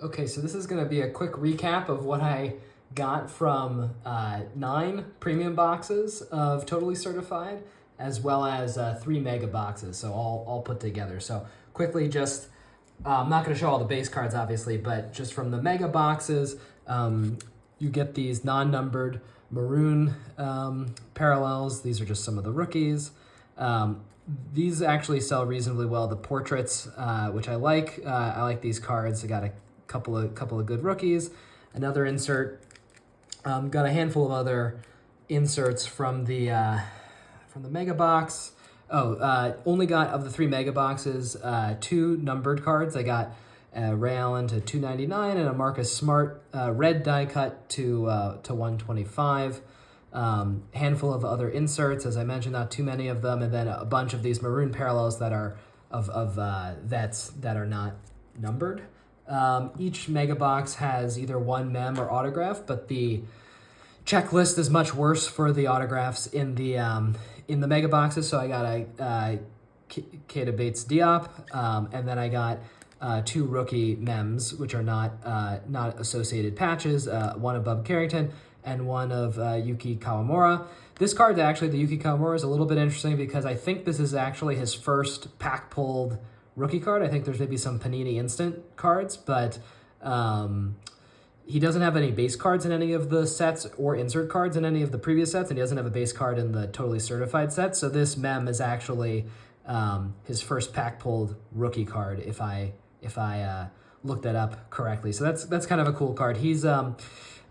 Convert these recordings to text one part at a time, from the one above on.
Okay, so this is going to be a quick recap of what I got from 9 premium boxes of Totally Certified, as well as 3 mega boxes, so all put together. So quickly, just I'm not going to show all the base cards, obviously, but just from the mega boxes, you get these non-numbered maroon parallels. These are just some of the rookies. These actually sell reasonably well. The portraits, which I like. I like these cards. I got a couple of good rookies. Another insert. Got a handful of other inserts from the mega box. Only got of the 3 mega boxes 2 numbered cards. I got Ray Allen to 299 and a Marcus Smart red die cut to 125. Handful of other inserts, as I mentioned, not too many of them, and then a bunch of these maroon parallels that are of vets that are not numbered. Each mega box has either 1 mem or autograph, but the checklist is much worse for the autographs in the mega boxes. So I got a Keita Bates Diop, and then I got 2 rookie mems, which are not associated patches. One of Bub Carrington and one of Yuki Kawamura. This card, actually, the Yuki Kawamura, is a little bit interesting because I think this is actually his first pack-pulled rookie card. I think there's maybe some Panini Instant cards, but he doesn't have any base cards in any of the sets or insert cards in any of the previous sets, and he doesn't have a base card in the Totally Certified set. So this mem is actually his first pack-pulled rookie card, if I looked that up correctly. So that's kind of a cool card. He's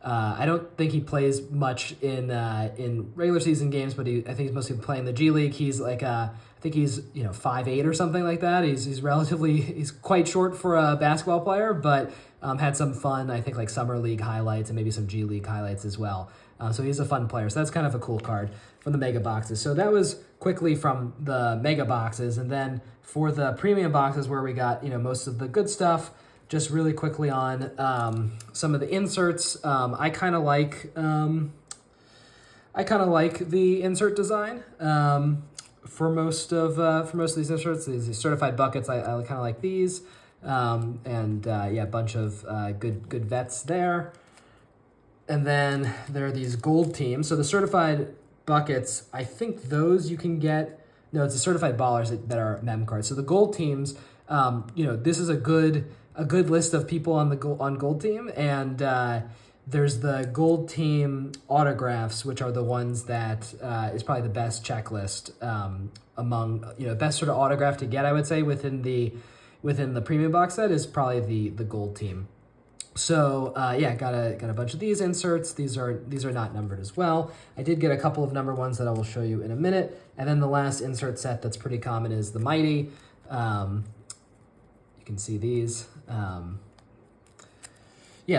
I don't think he plays much in regular season games, but I think he's mostly playing the G League. He's like I think he's 5'8" or something like that. He's quite short for a basketball player, but had some fun, I think, like summer league highlights and maybe some G League highlights as well. So he's a fun player. So that's kind of a cool card from the mega boxes. So that was quickly from the mega boxes, and then for the premium boxes where we got most of the good stuff. Just really quickly on some of the inserts. I kind of like the insert design for most of these inserts. These certified buckets, I kind of like these, and a bunch of good vets there. And then there are these gold teams. So the certified buckets, I think those you can get. No, it's the certified ballers that are mem cards. So the gold teams, this is a good list of people on gold team, and there's the gold team autographs, which are the ones that is probably the best checklist among best sort of autograph to get, I would say, within the premium box set is probably the gold team. So got a bunch of these inserts. These are not numbered as well. I did get a couple of numbered ones that I will show you in a minute, and then the last insert set that's pretty common is the Mighty. You can see these.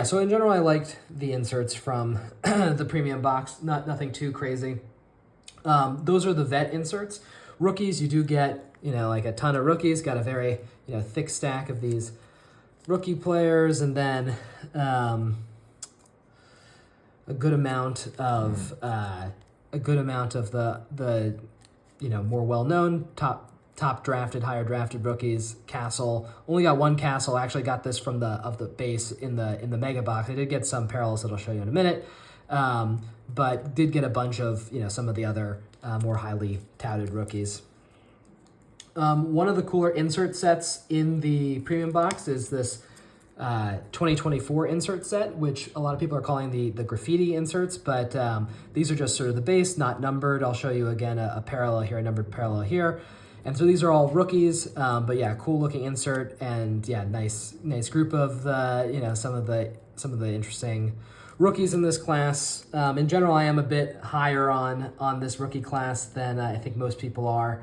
So in general, I liked the inserts from the premium box. Nothing too crazy. Those are the vet inserts. Rookies, you do get like a ton of rookies. Got a very thick stack of these rookie players, and then a good amount of the more well-known top drafted, higher drafted rookies. Castle, only got 1 Castle. I actually got this from the base in the mega box. I did get some parallels that I'll show you in a minute, but did get a bunch of some of the other more highly touted rookies. One of the cooler insert sets in the premium box is this 2024 insert set, which a lot of people are calling the graffiti inserts, but these are just sort of the base, not numbered. I'll show you again a parallel here, a numbered parallel here. And so these are all rookies, but cool looking insert, and nice group of the some of the interesting rookies in this class. In general, I am a bit higher on this rookie class than I think most people are.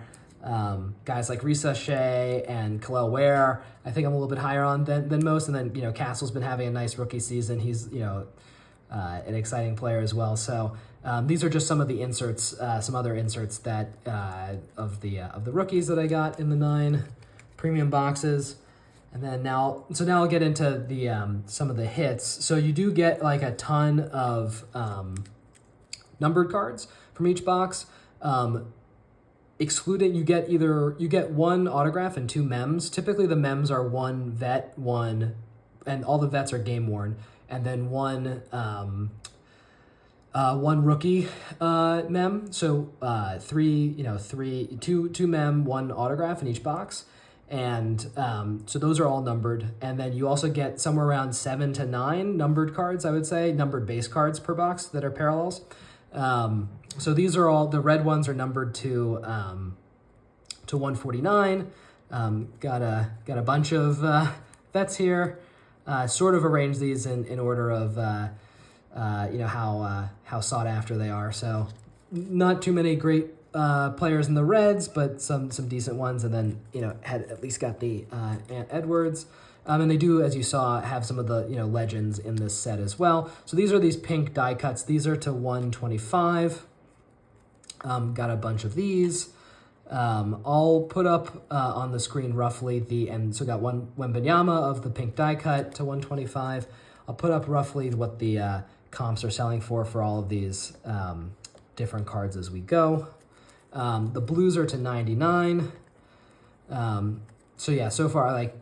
Guys like Risa Shea and Khalil Ware, I think I'm a little bit higher on than most. And then Castle's been having a nice rookie season. He's an exciting player as well. So these are just some of the inserts, some other inserts that of the rookies that I got in the 9 premium boxes. And then now I'll get into the some of the hits. So you do get like a ton of numbered cards from each box. Excluding, you get 1 autograph and 2 mems. Typically the mems are 1 vet, 1 and all the vets are game worn, and then one rookie mem. So two mem, one autograph in each box. And so those are all numbered. And then you also get somewhere around 7 to 9 numbered cards, I would say, numbered base cards per box that are parallels. So these are all, the red ones are numbered to 149. Got a bunch of vets here. Sort of arranged these in order of how sought after they are. So not too many great players in the Reds, but some decent ones, and then had at least got the Ant Edwards, and they do, as you saw, have some of the legends in this set as well. So these are these pink die cuts. These are to 125. Got a bunch of these. I'll put up on the screen roughly so got one Wembanyama of the pink die cut to 125. I'll put up roughly what the comps are selling for all of these different cards as we go. The blues are to 99. So far, like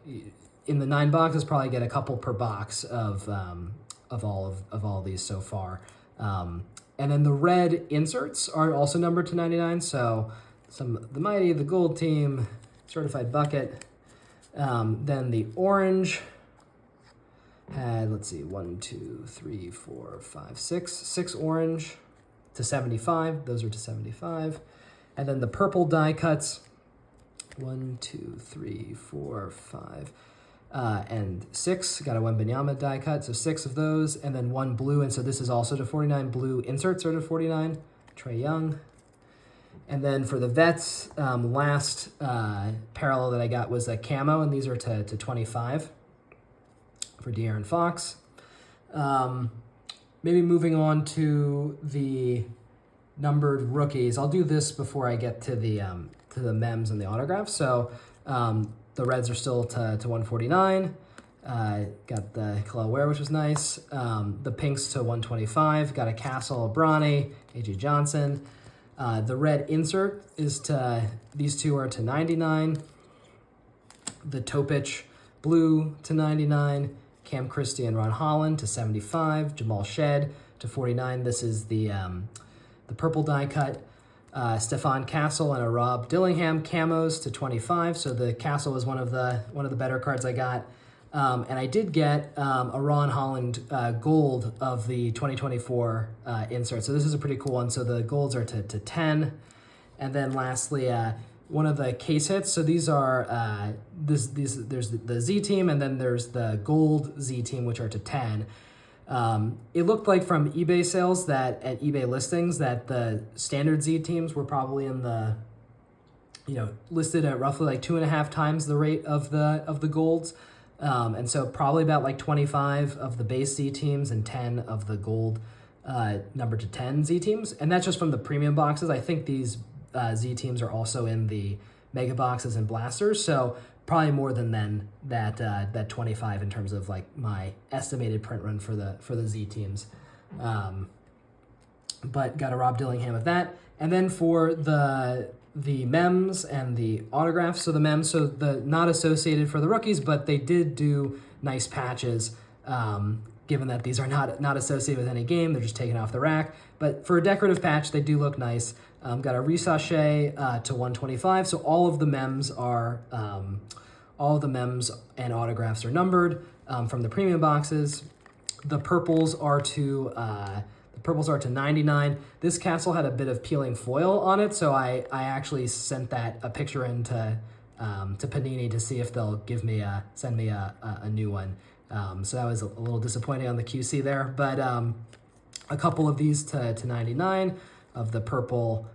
in the 9 boxes, probably get a couple per box of all of these so far. And then the red inserts are also numbered to 99. So the Mighty, the Gold Team, Certified Bucket. Then the orange had, let's see, 1, 2, 3, 4, 5, 6 orange to 75. Those are to 75. And then the purple die cuts, 1, 2, 3, 4, 5, and 6. Got a Wembanyama die cut, so 6 of those. And then 1 blue, and so this is also to 49. Blue inserts are to 49. Trae Young. And then for the vets, last parallel that I got was a camo, and these are to 25 for De'Aaron Fox. Maybe moving on to the numbered rookies. I'll do this before I get to the mems and the autographs. So the Reds are still to 149. Got the Kel'el Ware, which was nice. The pinks to 125. Got a Castle, Bronny, AJ Johnson. The red insert is these two are to 99. The Topic blue to 99. Cam Christie and Ron Holland to 75. Jamal Shed to 49. This is the purple die cut. Stephon Castle and a Rob Dillingham camos to 25. So the Castle was one of the better cards I got. And I did get a Ron Holland gold of the 2024 insert. So this is a pretty cool one. So the golds are to 10. And then lastly, one of the case hits. So these are, there's the Z team, and then there's the gold Z team, which are to 10. It looked like from eBay sales at eBay listings that the standard Z teams were probably in the, listed at roughly like 2.5 times the rate of the golds. And so probably about like 25 of the base Z teams and 10 of the gold number to 10 Z teams. And that's just from the premium boxes. I think these Z teams are also in the mega boxes and blasters. So probably more than that 25 in terms of like my estimated print run for the Z teams. But got a Rob Dillingham of that. And then for the mems and the autographs, so the mems, so the not associated for the rookies, but they did do nice patches, given that these are not associated with any game, they're just taken off the rack. But for a decorative patch, they do look nice. Got a Risachet to 125, so all of the mems and autographs are numbered from the premium boxes. The purples are to 99. This Castle had a bit of peeling foil on it, so I actually sent a picture in to Panini to see if they'll send me a new one. So that was a little disappointing on the QC there, but a couple of these to 99 of the purple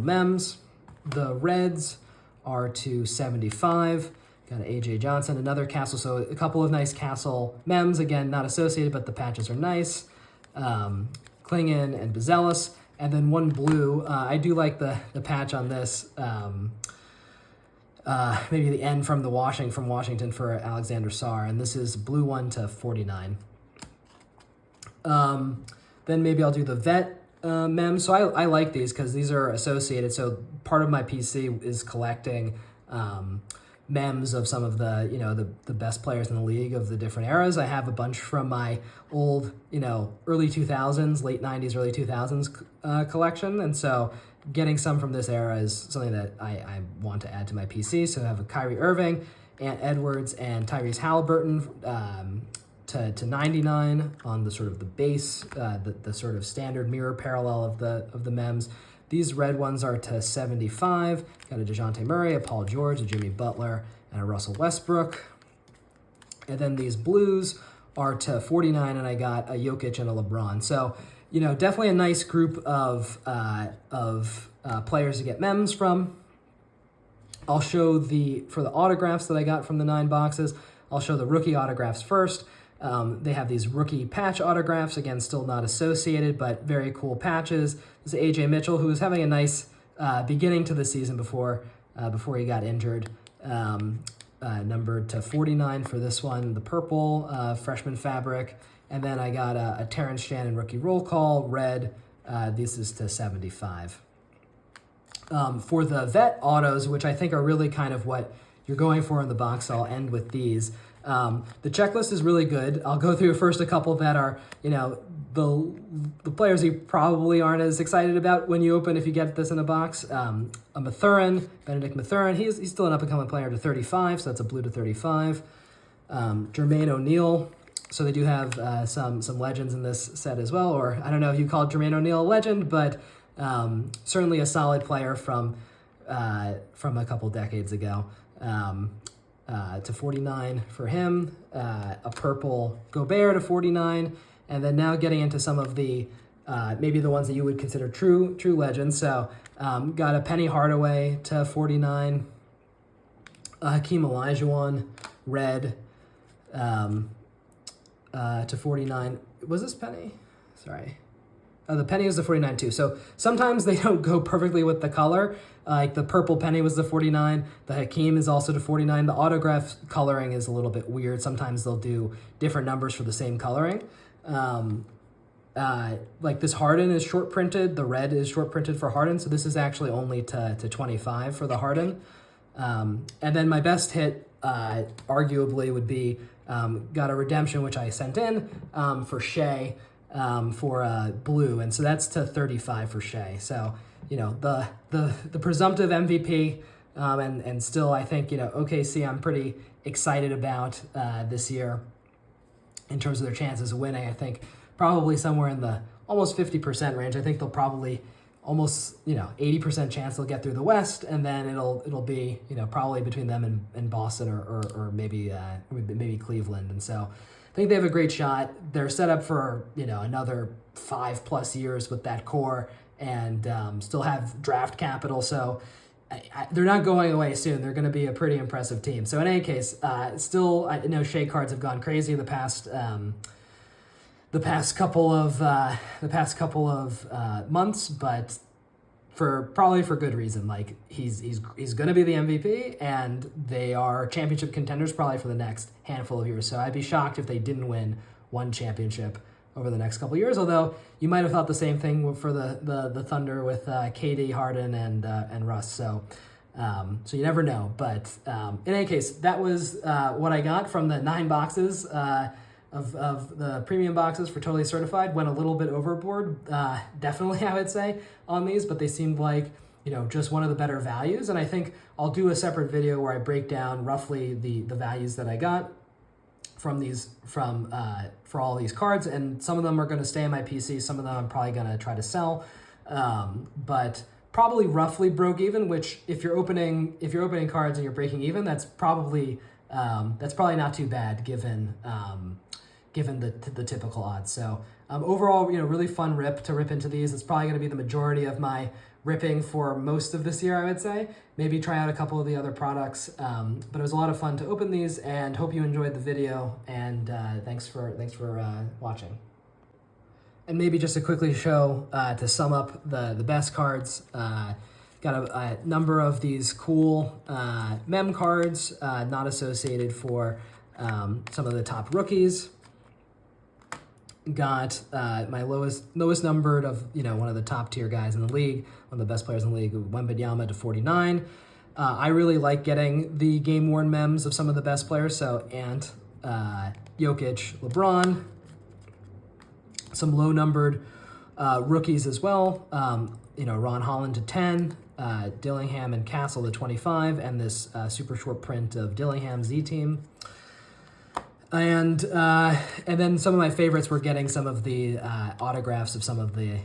mems. The reds are to 75. Got an AJ Johnson, another Castle, so a couple of nice Castle mems, again not associated, but the patches are nice. Klingon and Bezelis, and then one blue. I do like the patch on this. Maybe the N from Washington for Alexander Sarr, and this is blue 1 to 49. Then maybe I'll do the vet mem. So I like these because these are associated. So part of my PC is collecting mems of some of the, the best players in the league of the different eras. I have a bunch from my old, early 2000s, late 90s, early 2000s collection. And so getting some from this era is something that I want to add to my PC. So I have a Kyrie Irving, Ant Edwards, and Tyrese Halliburton to 99 on the sort of the base, the sort of standard mirror parallel of the mems. These red ones are to 75. Got a DeJounte Murray, a Paul George, a Jimmy Butler, and a Russell Westbrook. And then these blues are to 49, and I got a Jokic and a LeBron. So, definitely a nice group of players to get mems from. I'll show for the autographs that I got from the 9 boxes, I'll show the rookie autographs first. They have these rookie patch autographs, again, still not associated, but very cool patches. This is AJ Mitchell, who was having a nice beginning to the season before he got injured. Numbered to 49 for this one, the purple freshman fabric. And then I got a Terrence Shannon rookie roll call, red. This is to 75. For the vet autos, which I think are really kind of what you're going for in the box, I'll end with these. The checklist is really good. I'll go through first a couple that are, the players you probably aren't as excited about when you open if you get this in a box. A Mathurin, Benedict Mathurin, he's still an up-and-coming player to 35, so that's a blue to 35. Jermaine O'Neal, so they do have some legends in this set as well, or I don't know if you call Jermaine O'Neal a legend, but certainly a solid player from a couple decades ago. To 49 for him, a purple Gobert to 49, and then now getting into some of the maybe the ones that you would consider true legends. So got a Penny Hardaway to 49, Hakeem Olajuwon red to 49. Was this Penny? Sorry. The penny was the 49 too. So sometimes they don't go perfectly with the color. Like the purple penny was the 49. The Hakeem is also to 49. The autograph coloring is a little bit weird. Sometimes they'll do different numbers for the same coloring. Like this Harden is short printed. The red is short printed for Harden. So this is actually only to 25 for the Harden. And then my best hit arguably would be got a redemption, which I sent in for Shea. For blue, and so that's to 35 for Shea. So the presumptive MVP, and still I think OKC I'm pretty excited about this year in terms of their chances of winning. I think probably somewhere in the almost 50% range. I think they'll probably almost 80% chance they'll get through the West, and then it'll be probably between them and Boston or maybe Cleveland. And so I think they have a great shot. They're set up for another 5+ years with that core, and still have draft capital. So they're not going away soon. They're going to be a pretty impressive team. So in any case, still I know Shea cards have gone crazy the past couple of months, but probably for good reason. Like he's going to be the MVP, and they are championship contenders probably for the next handful of years. So I'd be shocked if they didn't win one championship over the next couple of years. Although you might have thought the same thing for the Thunder with KD, Harden, and Russ. So you never know. But in any case, that was what I got from the 9 boxes. Of the premium boxes for Totally Certified. Went a little bit overboard, definitely I would say, on these, but they seemed like just one of the better values. And I think I'll do a separate video where I break down roughly the values that I got from these for all these cards, and some of them are going to stay in my PC, some of them I'm probably going to try to sell, but probably roughly broke even. Which if you're opening cards and you're breaking even, that's probably not too bad given the typical odds. So overall, really fun to rip into these. It's probably going to be the majority of my ripping for most of this year, I would say. Maybe try out a couple of the other products, but it was a lot of fun to open these, and hope you enjoyed the video, and thanks for watching. And maybe just to quickly show, to sum up the best cards, got a number of these cool mem cards, not associated for some of the top rookies. Got my lowest numbered of one of the top tier guys in the league, one of the best players in the league, Wembanyama to 49. I really like getting the game-worn mems of some of the best players. So Ant, Jokic, LeBron, some low-numbered rookies as well. Ron Holland to 10, Dillingham and Castle to 25, and this super short print of Dillingham Z Team. And then some of my favorites were getting some of the autographs of some of the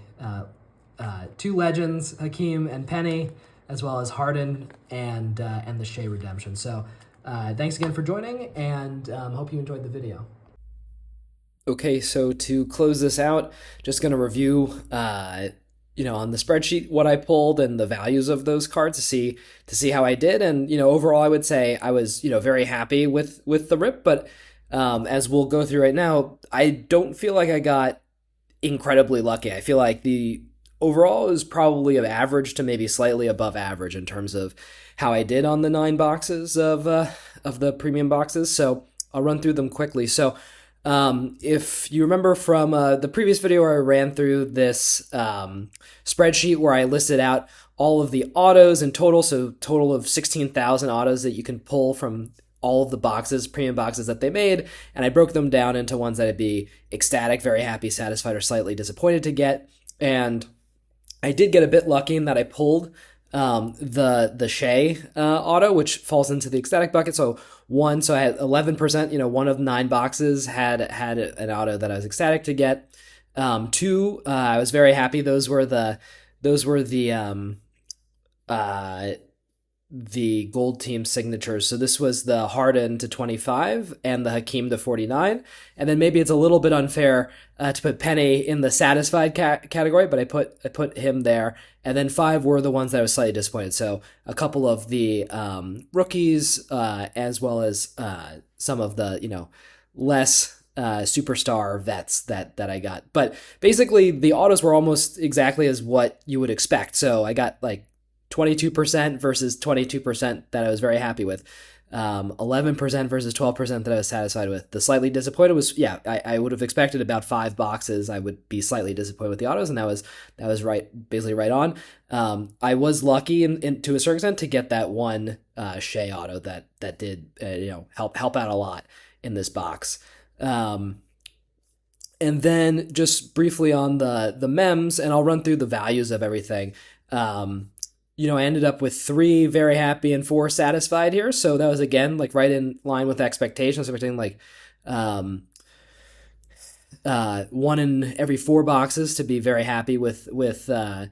two legends, Hakeem and Penny, as well as Harden and the Shea redemption. So thanks again for joining, and hope you enjoyed the video. Okay, so to close this out, just going to review, on the spreadsheet what I pulled and the values of those cards to see how I did. And overall, I would say I was very happy with the rip. But as we'll go through right now, I don't feel like I got incredibly lucky. I feel like the overall is probably of average to maybe slightly above average in terms of how I did on the 9 boxes of the premium boxes. So I'll run through them quickly. So if you remember from the previous video where I ran through this spreadsheet where I listed out all of the autos in total, so total of 16,000 autos that you can pull from all of the boxes, premium boxes that they made, and I broke them down into ones that I'd be ecstatic, very happy, satisfied, or slightly disappointed to get. And I did get a bit lucky in that I pulled the Shea auto, which falls into the ecstatic bucket. So I had 11%, one of 9 boxes had an auto that I was ecstatic to get. 2, I was very happy. Those were the gold team signatures. So this was the Harden to 25 and the Hakeem to 49. And then maybe it's a little bit unfair to put Penny in the satisfied category, but I put him there. And then 5 were the ones that I was slightly disappointed. So a couple of the rookies, as well as some of the less superstar vets that I got. But basically the autos were almost exactly as what you would expect. So I got like 22% versus 22% that I was very happy with. 11% versus 12% that I was satisfied with. The slightly disappointed was, I would have expected about 5 boxes. I would be slightly disappointed with the autos, and that was right, basically right on. I was lucky in to a certain extent to get that one Shea auto that did help out a lot in this box. And then just briefly on the mems, and I'll run through the values of everything. I ended up with 3 very happy and 4 satisfied here. So that was, again, like right in line with expectations. Everything like 1 in every 4 boxes to be very happy with the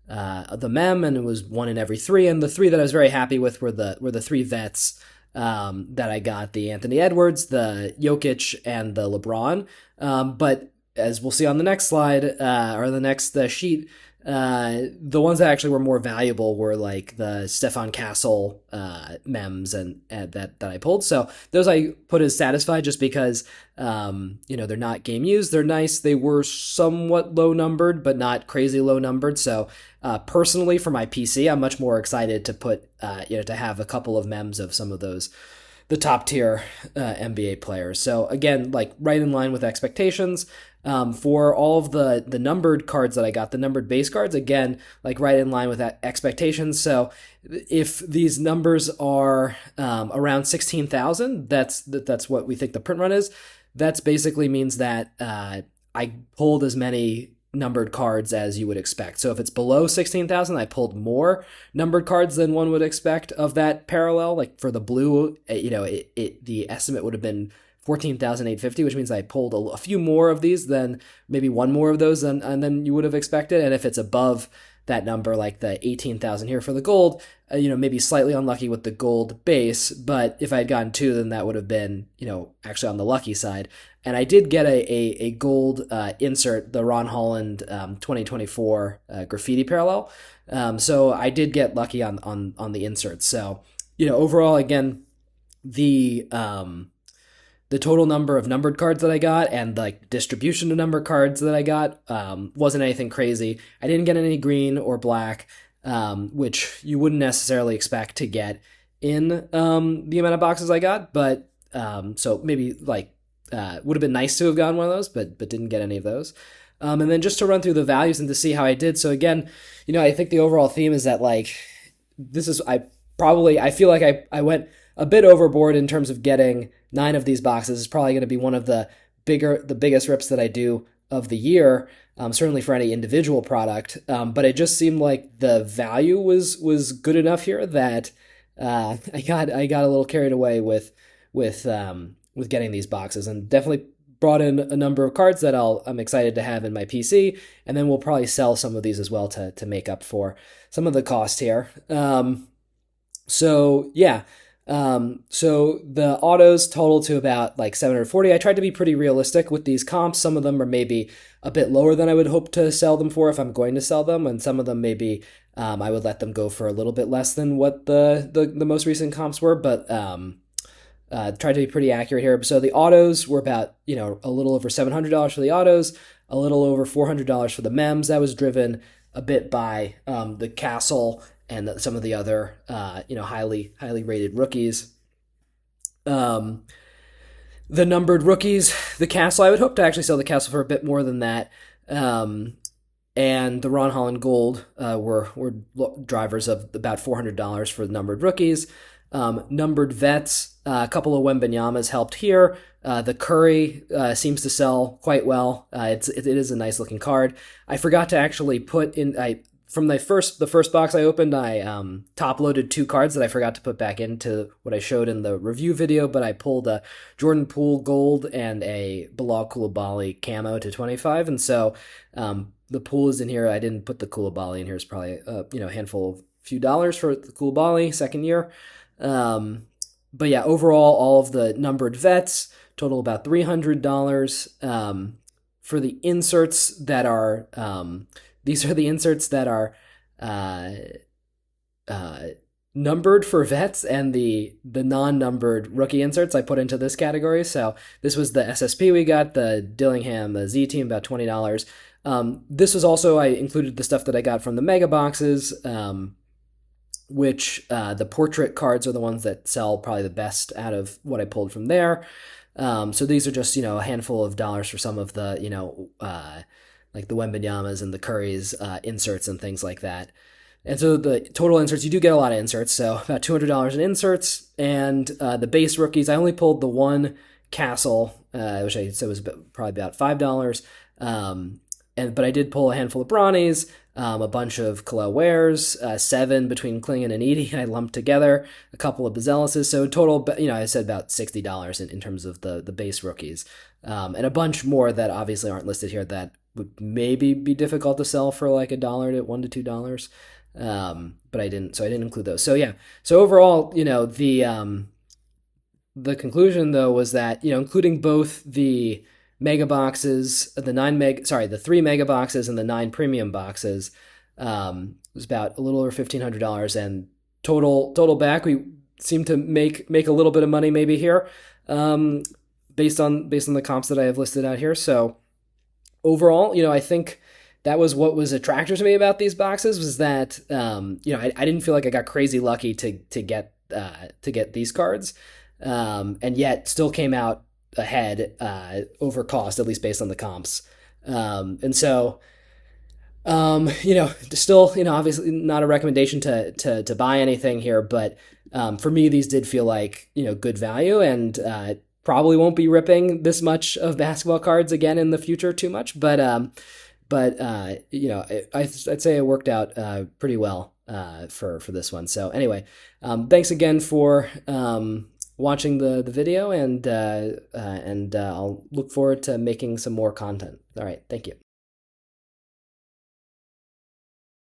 mem, and it was 1 in every 3. And the 3 that I was very happy with were the 3 vets that I got: the Anthony Edwards, the Jokic, and the LeBron. But as we'll see on the next slide, or the next sheet, the ones that actually were more valuable were like the Stefan Castle mems and that I pulled. So those I put as satisfied just because they're not game used. They're nice. They were somewhat low numbered, but not crazy low numbered. So personally, for my PC, I'm much more excited to put to have a couple of mems of some of the top tier NBA players. So again, like right in line with expectations. For all of the numbered cards that I got, the numbered base cards, again, like right in line with that expectations. So if these numbers are around 16,000, that's what we think the print run is. That's basically means that I pulled as many numbered cards as you would expect. So if it's below 16,000, I pulled more numbered cards than one would expect of that parallel. Like for the blue, the estimate would have been 14,850, which means I pulled a few more of these than maybe one more of those than you would have expected. And if it's above that number, like the 18,000 here for the gold, maybe slightly unlucky with the gold base. But if I had gotten 2, then that would have been, actually on the lucky side. And I did get a gold insert, the Ron Holland 2024 graffiti parallel. So I did get lucky on the inserts. So, overall, again, the total number of numbered cards that I got and like distribution of numbered cards that I got wasn't anything crazy. I didn't get any green or black, which you wouldn't necessarily expect to get in the amount of boxes I got. But so maybe like would have been nice to have gotten one of those, but didn't get any of those. And then just to run through the values and to see how I did. So again, I think the overall theme is that like I probably, I feel like I went a bit overboard in terms of getting 9 of these boxes. It's probably going to be one of the biggest rips that I do of the year, certainly for any individual product. But it just seemed like the value was good enough here that I got a little carried away with getting these boxes, and definitely brought in a number of cards that I'm excited to have in my PC, and then we'll probably sell some of these as well to make up for some of the cost here. So yeah. So the autos total to about like 740. I tried to be pretty realistic with these comps. Some of them are maybe a bit lower than I would hope to sell them for if I'm going to sell them, and some of them maybe I would let them go for a little bit less than what the most recent comps were, but tried to be pretty accurate here. So the autos were about, a little over $700 for the autos, a little over $400 for the mems. That was driven a bit by the castle and some of the other, highly rated rookies. The numbered rookies, the castle, I would hope to actually sell the castle for a bit more than that. And the Ron Holland Gold were drivers of about $400 for the numbered rookies. Numbered vets, a couple of Wembanyamas helped here. The Curry seems to sell quite well. It is a nice looking card. I forgot to actually put in. From the first box I opened, I top loaded 2 cards that I forgot to put back into what I showed in the review video. But I pulled a Jordan Poole Gold and a Bilal Coulibaly Camo to 25, and so the Poole is in here. I didn't put the Coulibaly in here. It's probably a handful of few dollars for the Coulibaly second year. But yeah, overall, all of the numbered vets total about $300. For the inserts that are, these are the inserts that are numbered for vets, and the non-numbered rookie inserts I put into this category. So this was the SSP we got, the Dillingham, the Z Team, about $20. This was also, I included the stuff that I got from the mega boxes, which the portrait cards are the ones that sell probably the best out of what I pulled from there. So these are just, a handful of dollars for some of the, like the Wembanyamas and the Currys inserts and things like that. And so the total inserts, you do get a lot of inserts, so about $200 in inserts. And the base rookies, I only pulled the one Castle, which I said was probably about $5. But I did pull a handful of Bronnies, a bunch of Kalel Wares, 7 between Klingon and Edie I lumped together, a couple of Bazeluses. So total, I said about $60 in terms of the base rookies. And a bunch more that obviously aren't listed here that would maybe be difficult to sell for like $1 to $1 to $2. But I didn't include those. So yeah, so overall, the conclusion though was that, including both the mega boxes, the 3 mega boxes and the 9 premium boxes, was about a little over $1,500, and total back we seem to make a little bit of money maybe here, based on the comps that I have listed out here. So overall, I think that was what was attractive to me about these boxes, was that I didn't feel like I got crazy lucky to get these cards, and yet still came out ahead over cost, at least based on the comps. And so, still, obviously not a recommendation to buy anything here, but for me, these did feel like, good value, and probably won't be ripping this much of basketball cards again in the future too much. But I'd say it worked out pretty well for this one. So anyway, thanks again for watching the video, and I'll look forward to making some more content. All right, thank you.